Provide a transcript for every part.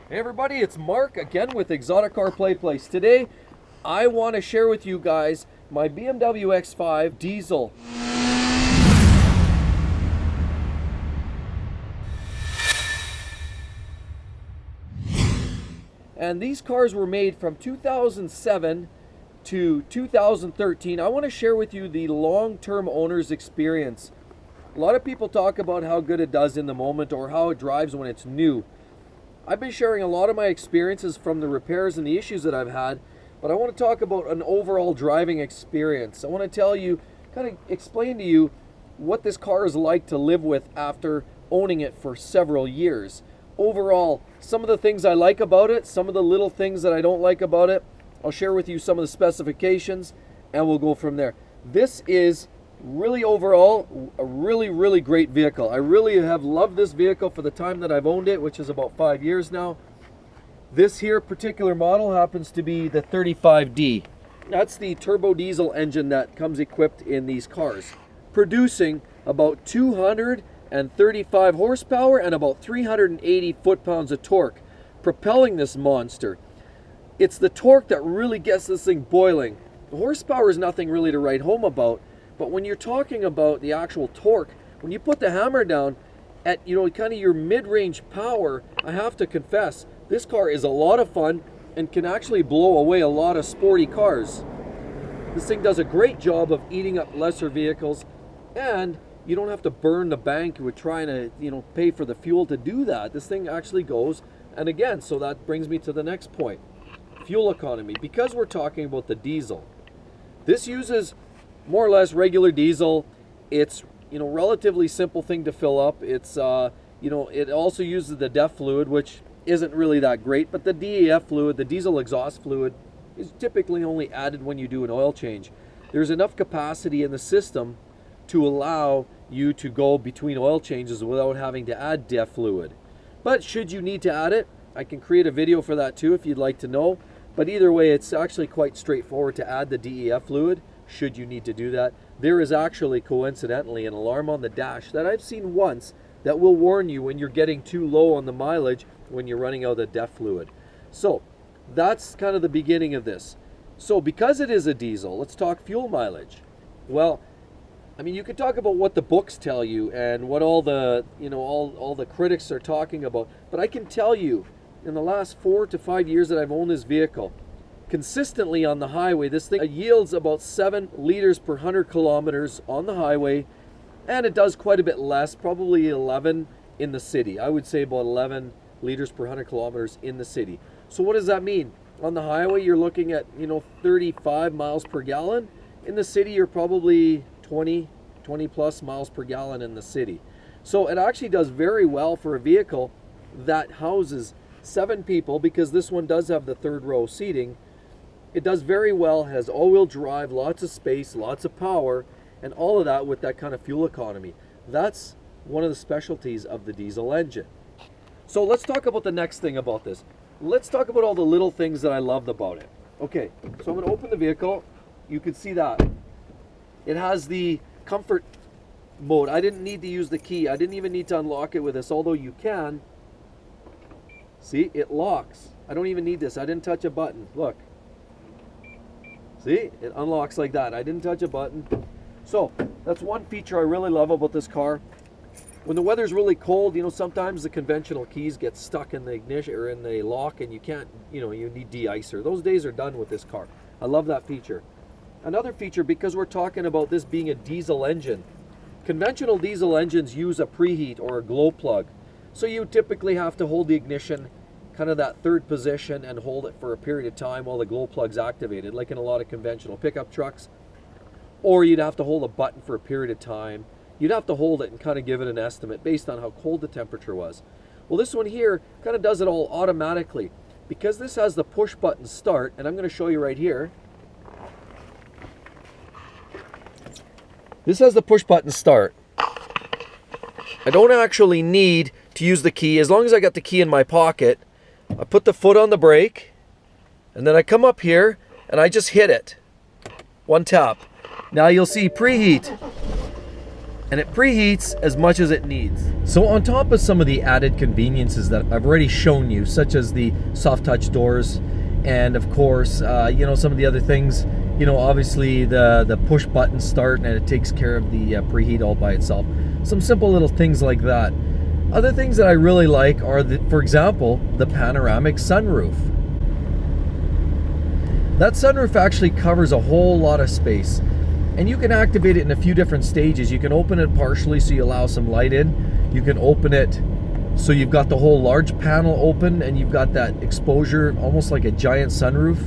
Hey everybody, it's Mark again with Exotic Car Play Place. Today, I want to share with you guys my BMW X5 Diesel. And these cars were made from 2007 to 2013. I want to share with you the long-term owner's experience. A lot of people talk about how good it does in the moment or how it drives when it's new. I've been sharing a lot of my experiences from the repairs and the issues that I've had, but I want to talk about an overall driving experience. I want to tell you, kind of explain to you what this car is like to live with after owning it for several years. Overall, some of the things I like about it, some of the little things that I don't like about it. I'll share with you some of the specifications and we'll go from there. This is really overall a really great vehicle. I really have loved this vehicle for the time that I've owned it, which is about 5 years now. This here particular model happens to be the 35D. That's the turbo diesel engine that comes equipped in these cars, producing about 235 horsepower and about 380 foot-pounds of torque, propelling this monster. It's the torque that really gets this thing boiling. The horsepower is nothing really to write home about, but when you're talking about the actual torque, when you put the hammer down at, kind of your mid-range power, I have to confess, this car is a lot of fun and can actually blow away a lot of sporty cars. This thing does a great job of eating up lesser vehicles, and you don't have to burn the bank with trying to, pay for the fuel to do that. This thing actually goes, and again, so that brings me to the next point. Fuel economy. Because we're talking about the diesel, this uses more or less regular diesel. It's relatively simple thing to fill up. It's it also uses the DEF fluid, which isn't really that great, but the DEF fluid, the diesel exhaust fluid, is typically only added when you do an oil change. There's enough capacity in the system to allow you to go between oil changes without having to add DEF fluid. But should you need to add it, I can create a video for that too if you'd like to know. But either way, it's actually quite straightforward to add the DEF fluid should you need to do that. There is actually, coincidentally, an alarm on the dash that I've seen once that will warn you when you're getting too low on the mileage when you're running out of DEF fluid. So that's kind of the beginning of this. So because it is a diesel, let's talk fuel mileage. Well, I mean, you could talk about what the books tell you and what all the, all the critics are talking about, but I can tell you in the last 4 to 5 years that I've owned this vehicle, consistently on the highway, this thing yields about 7 liters per 100 kilometers on the highway, and it does quite a bit less, probably 11 in the city. I would say about 11 liters per 100 kilometers in the city. So what does that mean? On the highway, you're looking at 35 miles per gallon. In the city, you're probably 20 plus miles per gallon in the city. So it actually does very well for a vehicle that houses 7 people, because this one does have the third row seating. It does very well, has all-wheel drive, lots of space, lots of power, and all of that with that kind of fuel economy. That's one of the specialties of the diesel engine. So let's talk about the next thing about this. Let's talk about all the little things that I loved about it. Okay, so I'm going to open the vehicle. You can see that. It has the comfort mode. I didn't need to use the key. I didn't even need to unlock it with this, although you can. See, it locks. I don't even need this. I didn't touch a button. Look. See, it unlocks like that. I didn't touch a button. So that's one feature I really love about this car. When the weather's really cold, sometimes the conventional keys get stuck in the ignition or in the lock, and you can't, you need de-icer. Those days are done with this car. I love that feature. Another feature, because we're talking about this being a diesel engine, conventional diesel engines use a preheat or a glow plug. So you typically have to hold the ignition kind of that third position and hold it for a period of time while the glow plug's activated, like in a lot of conventional pickup trucks. Or you'd have to hold a button for a period of time. You'd have to hold it and kind of give it an estimate based on how cold the temperature was. Well, this one here kind of does it all automatically. Because this has the push button start, and I'm going to show you right here. This has the push button start. I don't actually need to use the key. As long as I got the key in my pocket, I put the foot on the brake, and then I come up here and I just hit it. One tap. Now you'll see preheat. and it preheats as much as it needs. So on top of some of the added conveniences that I've already shown you, such as the soft touch doors, and of course, you know, some of the other things, you know, obviously the push button start, and it takes care of the preheat all by itself. Some simple little things like that. Other things that I really like are, for example, the panoramic sunroof. That sunroof actually covers a whole lot of space, and you can activate it in a few different stages. You can open it partially so you allow some light in. You can open it so you've got the whole large panel open and you've got that exposure, almost like a giant sunroof.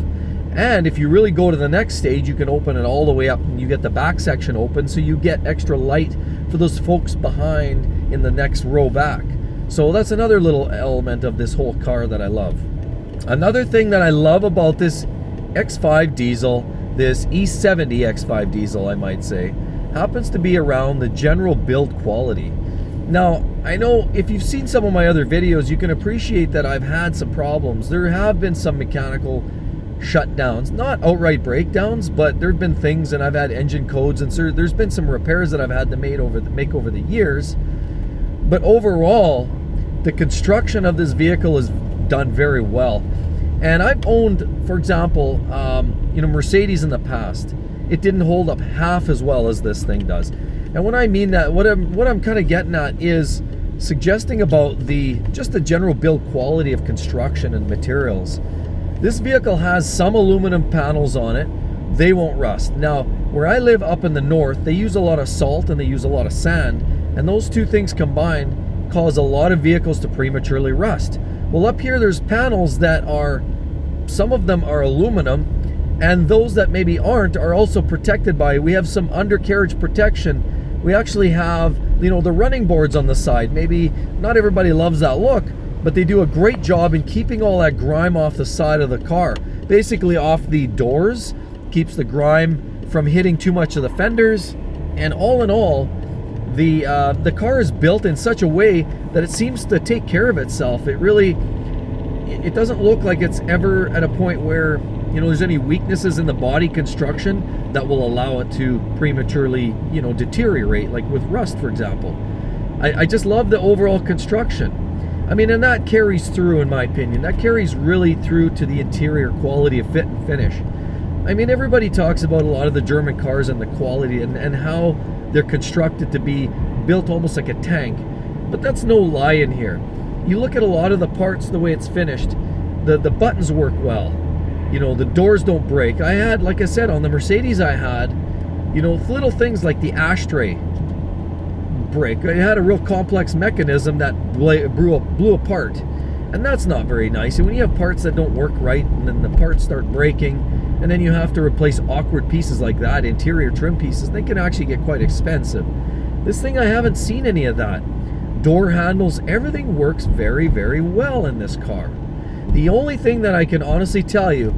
And if you really go to the next stage, you can open it all the way up and you get the back section open, so you get extra light for those folks behind in the next row back. So that's another little element of this whole car that I love. Another thing that I love about this X5 diesel, this E70 X5 diesel I might say, happens to be around the general build quality. Now, I know if you've seen some of my other videos, you can appreciate that I've had some problems. There have been some mechanical shutdowns, not outright breakdowns, but there have been things, and I've had engine codes, and so there's been some repairs that I've had to make over the years. But overall, the construction of this vehicle is done very well. And I've owned, for example, you know, Mercedes in the past. It didn't hold up half as well as this thing does. And when I mean that, what I'm kind of getting at is suggesting about just the general build quality of construction and materials. This vehicle has some aluminum panels on it. They won't rust. Now, where I live up in the north, they use a lot of salt and they use a lot of sand, and those two things combined cause a lot of vehicles to prematurely rust. Well, up here there's panels that are, some of them are aluminum, and those that maybe aren't are also protected by, we have some undercarriage protection. We actually have, you know, the running boards on the side. Maybe not everybody loves that look, but they do a great job in keeping all that grime off the side of the car. Basically off the doors, keeps the grime from hitting too much of the fenders, and all in all, the car is built in such a way that it seems to take care of itself. It doesn't look like it's ever at a point where, you know, there's any weaknesses in the body construction that will allow it to prematurely, you know, deteriorate, like with rust, for example. I just love the overall construction. I mean, and that carries through, in my opinion. That carries really through to the interior quality of fit and finish. I mean, everybody talks about a lot of the German cars and the quality and how they're constructed to be built almost like a tank. But that's no lie in here. You look at a lot of the parts, the way it's finished, the buttons work well. You know, the doors don't break. I had, like I said, on the Mercedes I had, you know, little things like the ashtray break. It had a real complex mechanism that blew apart. And that's not very nice. And when you have parts that don't work right, and then the parts start breaking, and then you have to replace awkward pieces like that, interior trim pieces, they can actually get quite expensive. This thing, I haven't seen any of that. Door handles, everything works very, very well in this car. The only thing that I can honestly tell you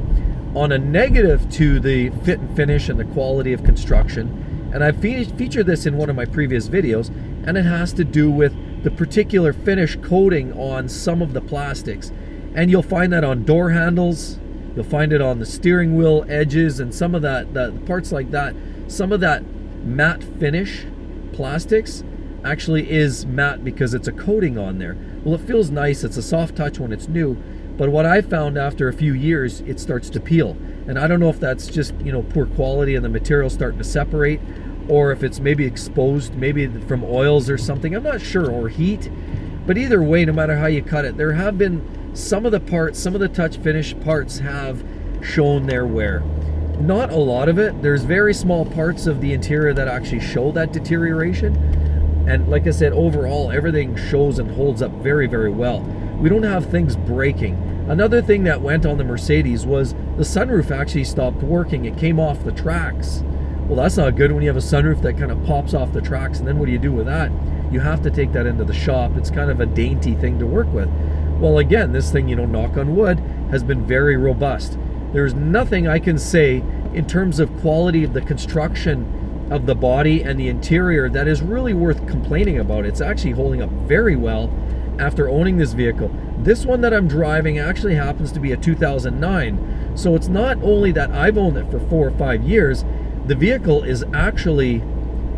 on a negative to the fit and finish and the quality of construction, and I've featured this in one of my previous videos, and it has to do with the particular finish coating on some of the plastics. And you'll find that on door handles, you'll find it on the steering wheel edges, and some of that, the parts like that. Some of that matte finish plastics actually is matte because it's a coating on there. Well, it feels nice, it's a soft touch when it's new, but what I found after a few years, it starts to peel. And I don't know if that's just, you know, poor quality and the material starting to separate, or if it's maybe exposed, maybe from oils or something, I'm not sure, or heat. But either way, no matter how you cut it, there have been some of the parts, some of the touch finish parts have shown their wear. Not a lot of it. There's very small parts of the interior that actually show that deterioration. And like I said, overall, everything shows and holds up very, very well. We don't have things breaking. Another thing that went on the Mercedes was the sunroof actually stopped working. It came off the tracks. Well, that's not good when you have a sunroof that kind of pops off the tracks, and then what do you do with that? You have to take that into the shop. It's kind of a dainty thing to work with. Well, again, this thing, you know, knock on wood, has been very robust. There's nothing I can say in terms of quality of the construction of the body and the interior that is really worth complaining about. It's actually holding up very well after owning this vehicle. This one that I'm driving actually happens to be a 2009. So it's not only that I've owned it for 4 or 5 years, the vehicle is actually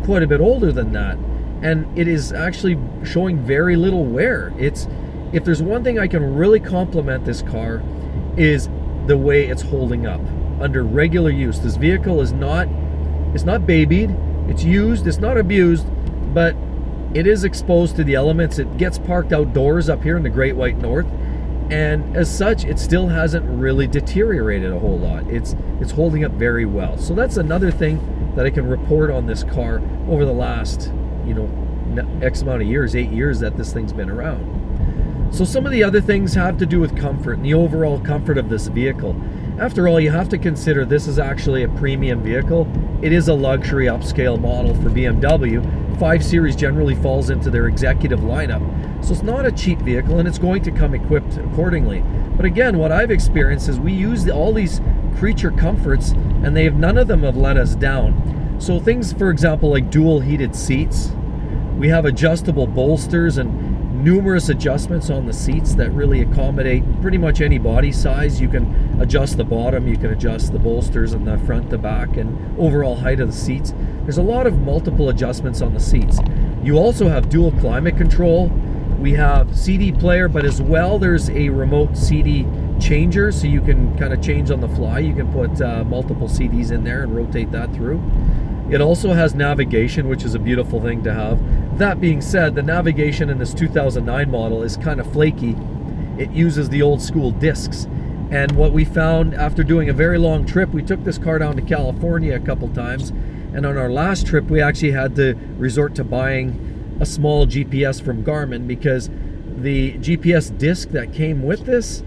quite a bit older than that. and it is actually showing very little wear. If there's one thing I can really compliment this car, is the way it's holding up under regular use. This vehicle is not, it's not babied, it's used, it's not abused, but it is exposed to the elements. It gets parked outdoors up here in the Great White North, and as such, it still hasn't really deteriorated a whole lot. It's holding up very well. So that's another thing that I can report on this car over the last, you know, X amount of years, 8 years that this thing's been around. So some of the other things have to do with comfort and the overall comfort of this vehicle. After all, you have to consider this is actually a premium vehicle. It is a luxury upscale model for BMW. 5 Series generally falls into their executive lineup. So it's not a cheap vehicle, and it's going to come equipped accordingly. But again, what I've experienced is we use all these creature comforts, and none of them have let us down. So things, for example, like dual heated seats. We have adjustable bolsters and numerous adjustments on the seats that really accommodate pretty much any body size. You can adjust the bottom, you can adjust the bolsters and the front, the back, and overall height of the seats. There's a lot of multiple adjustments on the seats. You also have dual climate control. We have CD player, but as well there's a remote CD changer, so you can kind of change on the fly. You can put multiple CDs in there and rotate that through. It also has navigation, which is a beautiful thing to have. That being said, the navigation in this 2009 model is kind of flaky. It uses the old school discs. And what we found after doing a very long trip, we took this car down to California a couple times, and on our last trip we actually had to resort to buying a small GPS from Garmin, because the GPS disc that came with this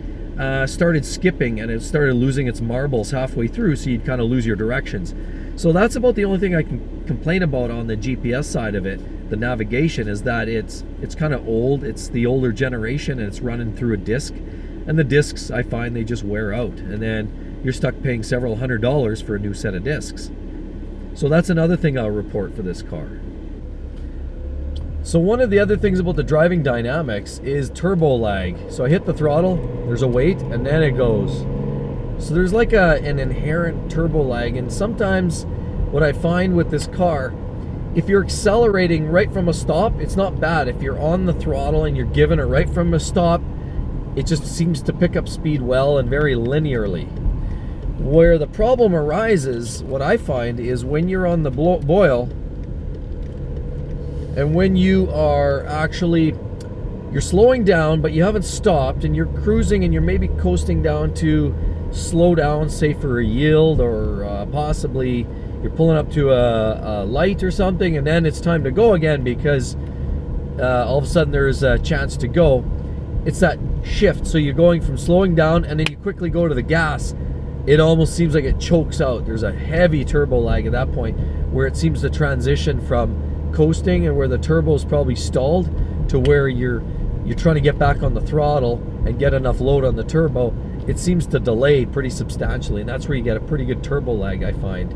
started skipping, and it started losing its marbles halfway through, so you'd kind of lose your directions. So that's about the only thing I can complain about on the GPS side of it, the navigation, is that it's kind of old. It's the older generation, and it's running through a disc, and the discs, I find, they just wear out, and then you're stuck paying several $100s for a new set of discs. So that's another thing I'll report for this car. So one of the other things about the driving dynamics is turbo lag. So I hit the throttle, there's a wait, and then it goes. So there's like an inherent turbo lag, and sometimes what I find with this car, if you're accelerating right from a stop, it's not bad. If you're on the throttle and you're giving it right from a stop, it just seems to pick up speed well and very linearly. Where the problem arises, what I find, is when you're on the boil, and when you are actually, you're slowing down, but you haven't stopped, and you're cruising, and you're maybe coasting down to slow down, say for a yield, or possibly you're pulling up to a light or something, and then it's time to go again because all of a sudden there's a chance to go. It's that shift. So you're going from slowing down, and then you quickly go to the gas. It almost seems like it chokes out. There's a heavy turbo lag at that point, where it seems to transition from coasting, and where the turbo is probably stalled, to where you're trying to get back on the throttle and get enough load on the turbo. It seems to delay pretty substantially, and that's where you get a pretty good turbo lag, I find.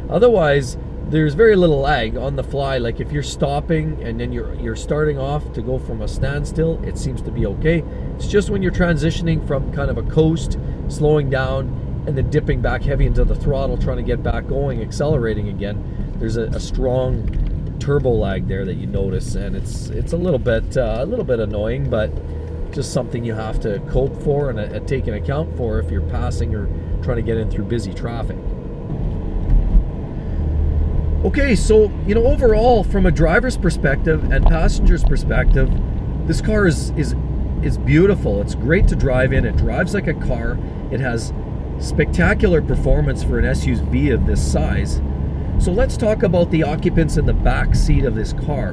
Otherwise, there's very little lag on the fly. Like if you're stopping and then you're starting off to go from a standstill, it seems to be okay. It's just when you're transitioning from kind of a coast, slowing down, and then dipping back heavy into the throttle, trying to get back going, accelerating again, there's a strong turbo lag there that you notice, and it's a little bit annoying, but just something you have to cope for and take into account for if you're passing or trying to get in through busy traffic. Okay, so overall, from a driver's perspective and passenger's perspective, this car is beautiful. It's great to drive in. It drives like a car. It has spectacular performance for an SUV of this size. So let's talk about the occupants in the back seat of this car.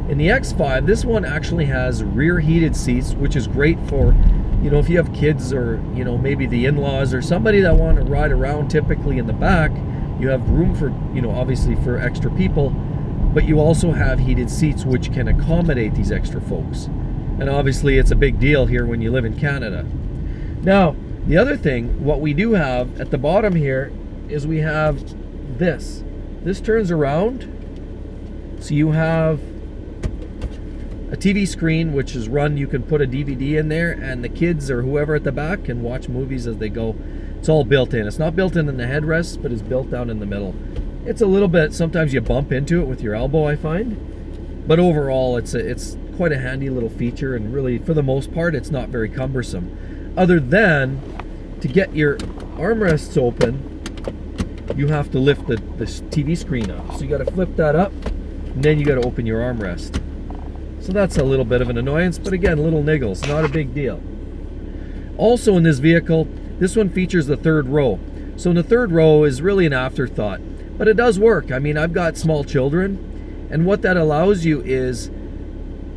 In the X5, this one actually has rear heated seats, which is great for, if you have kids, or, maybe the in-laws or somebody that want to ride around. Typically in the back, you have room for, obviously for extra people, but you also have heated seats which can accommodate these extra folks. And obviously it's a big deal here when you live in Canada. Now, the other thing, what we do have at the bottom here is we have this. This turns around, so you have a TV screen which is run, you can put a DVD in there, and the kids or whoever at the back can watch movies as they go. It's all built in. It's not built in the headrest, but it's built down in the middle. It's a little bit, sometimes you bump into it with your elbow, I find. But overall, it's quite a handy little feature, and really, for the most part, it's not very cumbersome. Other than, to get your armrests open, you have to lift the TV screen up. So you got to flip that up, and then you got to open your armrest. So that's a little bit of an annoyance, but again, little niggles, not a big deal. Also in this vehicle, this one features the third row. So in the third row is really an afterthought, but it does work. I mean, I've got small children, and what that allows you is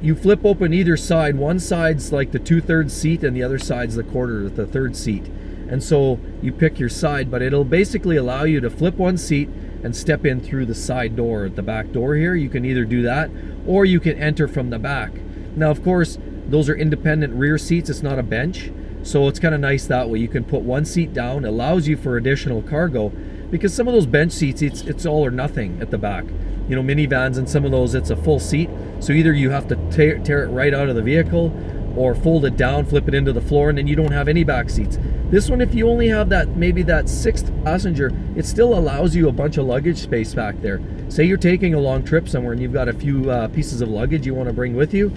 you flip open either side. One side's like the 2/3 seat, and the other side's the third seat. And so you pick your side, but it'll basically allow you to flip one seat and step in through the side door, the back door here. You can either do that, or you can enter from the back. Now, of course, those are independent rear seats. It's not a bench. So it's kind of nice that way. You can put one seat down, allows you for additional cargo, because some of those bench seats, it's all or nothing at the back. You know, minivans and some of those, it's a full seat. So either you have to tear it right out of the vehicle, or fold it down, flip it into the floor, and then you don't have any back seats. This one, if you only have that, maybe that 6th passenger, it still allows you a bunch of luggage space back there. Say you're taking a long trip somewhere and you've got a few pieces of luggage you want to bring with you,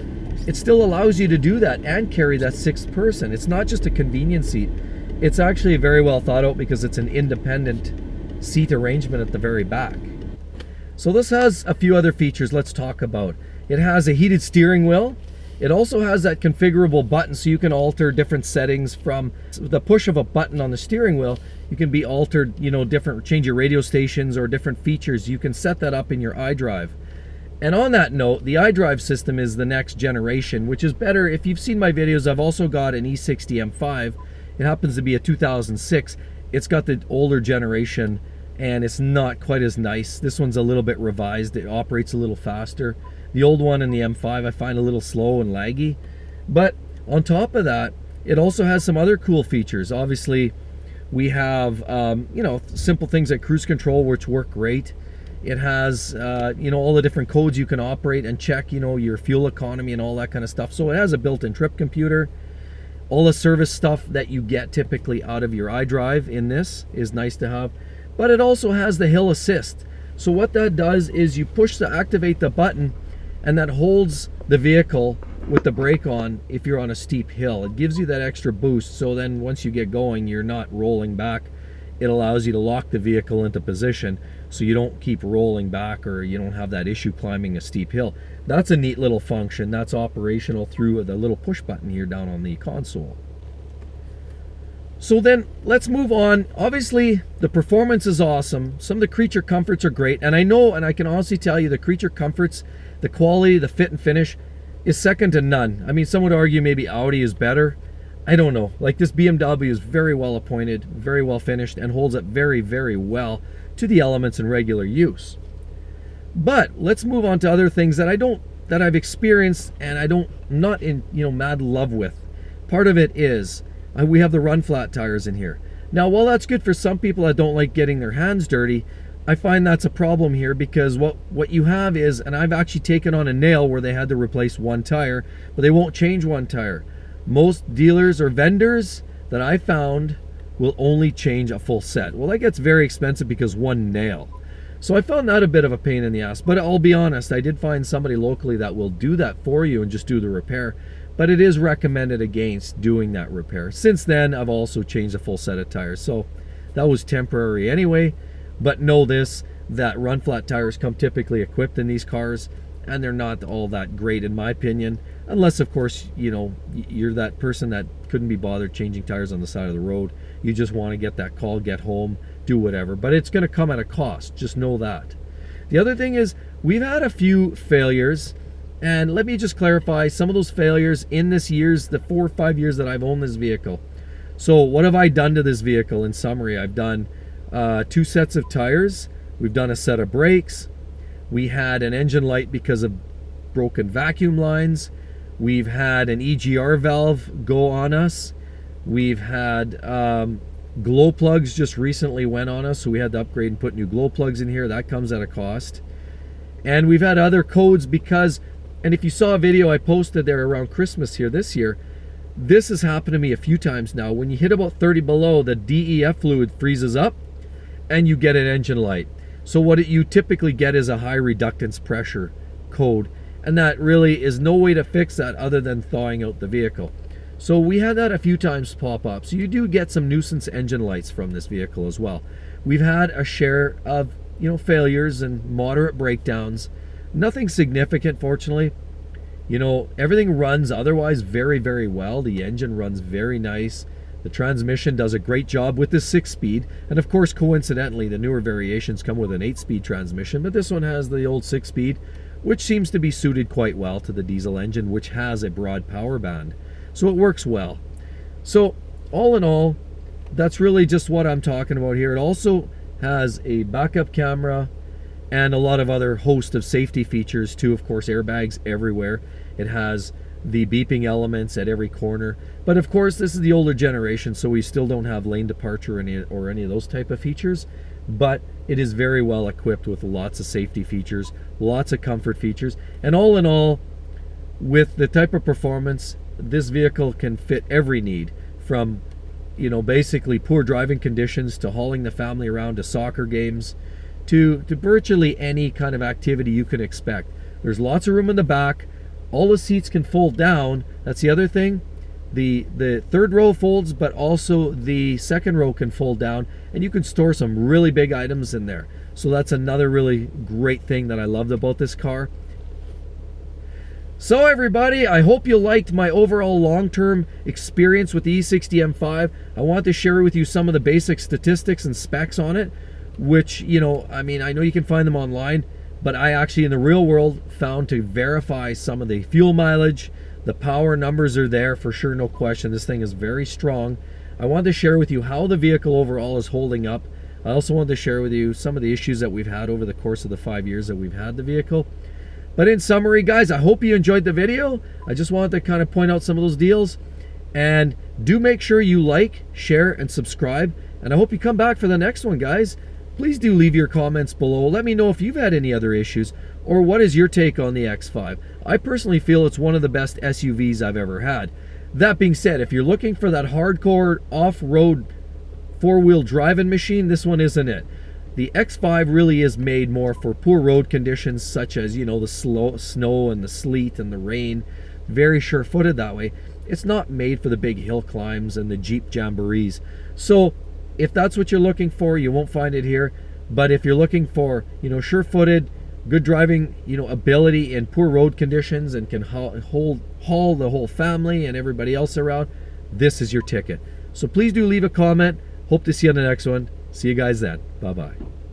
it still allows you to do that and carry that 6th person. It's not just a convenience seat. It's actually very well thought out because it's an independent seat arrangement at the very back. So this has a few other features let's talk about. It has a heated steering wheel. It also has that configurable button, so you can alter different settings from the push of a button on the steering wheel. You can be altered, you know, change your radio stations or different features. You can set that up in your iDrive. And on that note, the iDrive system is the next generation, which is better. If you've seen my videos, I've also got an E60 M5. It happens to be a 2006. It's got the older generation, and it's not quite as nice. This one's a little bit revised. It operates a little faster. The old one in the M5 I find a little slow and laggy. But on top of that, it also has some other cool features. Obviously, we have you know, simple things like cruise control, which work great. It has you know, all the different codes you can operate and check, you know, your fuel economy and all that kind of stuff. So it has a built-in trip computer. All the service stuff that you get typically out of your iDrive in this is nice to have. But it also has the hill assist. So what that does is you push to activate the button, and that holds the vehicle with the brake on if you're on a steep hill. It gives you that extra boost, so then once you get going, you're not rolling back. It allows you to lock the vehicle into position so you don't keep rolling back, or you don't have that issue climbing a steep hill. That's a neat little function. That's operational through the little push button here down on the console. So then let's move on. Obviously, the performance is awesome. Some of the creature comforts are great, and I know, and I can honestly tell you, the creature comforts, the quality, the fit and finish is second to none. I mean, some would argue maybe Audi is better. I don't know. Like, this BMW is very well appointed, very well finished, and holds up very, very well to the elements in regular use. But let's move on to other things that I've experienced and I'm not in, you know, mad love with. Part of it is we have the run flat tires in here. Now, while that's good for some people that don't like getting their hands dirty, I find that's a problem here, because what you have is, and I've actually taken on a nail where they had to replace one tire, but they won't change one tire. Most dealers or vendors that I found will only change a full set. Well, that gets very expensive because one nail. So I found that a bit of a pain in the ass, but I'll be honest, I did find somebody locally that will do that for you and just do the repair, but it is recommended against doing that repair. Since then, I've also changed a full set of tires, so that was temporary anyway. But know this, that run flat tires come typically equipped in these cars, and they're not all that great in my opinion, unless of course, you know, you're that person that couldn't be bothered changing tires on the side of the road. You just want to get that call, get home, do whatever, but it's going to come at a cost. Just know that. The other thing is, we've had a few failures, and let me just clarify some of those failures in the 4 or 5 years that I've owned this vehicle. So what have I done to this vehicle? In summary, I've done 2 sets of tires. We've done a set of brakes. We had an engine light because of broken vacuum lines. We've had an EGR valve go on us. We've had glow plugs just recently went on us, so we had to upgrade and put new glow plugs in here. That comes at a cost. And we've had other codes because, and if you saw a video I posted there around Christmas here this year, this has happened to me a few times now. When you hit about 30 below, the DEF fluid freezes up and you get an engine light. So what you typically get is a high reductance pressure code, and that really is no way to fix that other than thawing out the vehicle. So we had that a few times pop up. So you do get some nuisance engine lights from this vehicle as well. We've had a share of, you know, failures and moderate breakdowns. Nothing significant, fortunately. You know, everything runs otherwise very, very well. The engine runs very nice. The transmission does a great job with the 6-speed. And of course, coincidentally, the newer variations come with an 8-speed transmission, but this one has the old 6-speed, which seems to be suited quite well to the diesel engine, which has a broad power band. So it works well. So all in all, that's really just what I'm talking about here. It also has a backup camera and a lot of other host of safety features too. Of course, airbags everywhere. It has the beeping elements at every corner. But of course, this is the older generation, so we still don't have lane departure or any of those type of features. But it is very well equipped with lots of safety features, lots of comfort features. And all in all, with the type of performance, this vehicle can fit every need, from, you know, basically poor driving conditions to hauling the family around to soccer games to virtually any kind of activity you can expect. There's lots of room in the back. All the seats can fold down. That's the other thing. The third row folds, but also the second row can fold down, and you can store some really big items in there. So that's another really great thing that I loved about this car. So everybody, I hope you liked my overall long-term experience with the E60 M5. I want to share with you some of the basic statistics and specs on it, which, you know, I mean, I know you can find them online, but I actually in the real world found to verify some of the fuel mileage. The power numbers are there for sure, no question. This thing is very strong. I wanted to share with you how the vehicle overall is holding up. I also wanted to share with you some of the issues that we've had over the course of the 5 years that we've had the vehicle. But in summary, guys, I hope you enjoyed the video. I just wanted to kind of point out some of those deals. And do make sure you like, share, and subscribe. And I hope you come back for the next one, guys. Please do leave your comments below. Let me know if you've had any other issues, or what is your take on the X5. I personally feel it's one of the best SUVs I've ever had. That being said, if you're looking for that hardcore off-road four-wheel driving machine, this one isn't it. The X5 really is made more for poor road conditions, such as, you know, the snow and the sleet and the rain. Very sure-footed that way. It's not made for the big hill climbs and the Jeep jamborees. So if that's what you're looking for, you won't find it here. But if you're looking for, you know, sure-footed, good driving, you know, ability in poor road conditions and can haul the whole family and everybody else around, this is your ticket. So please do leave a comment. Hope to see you on the next one. See you guys then. Bye-bye.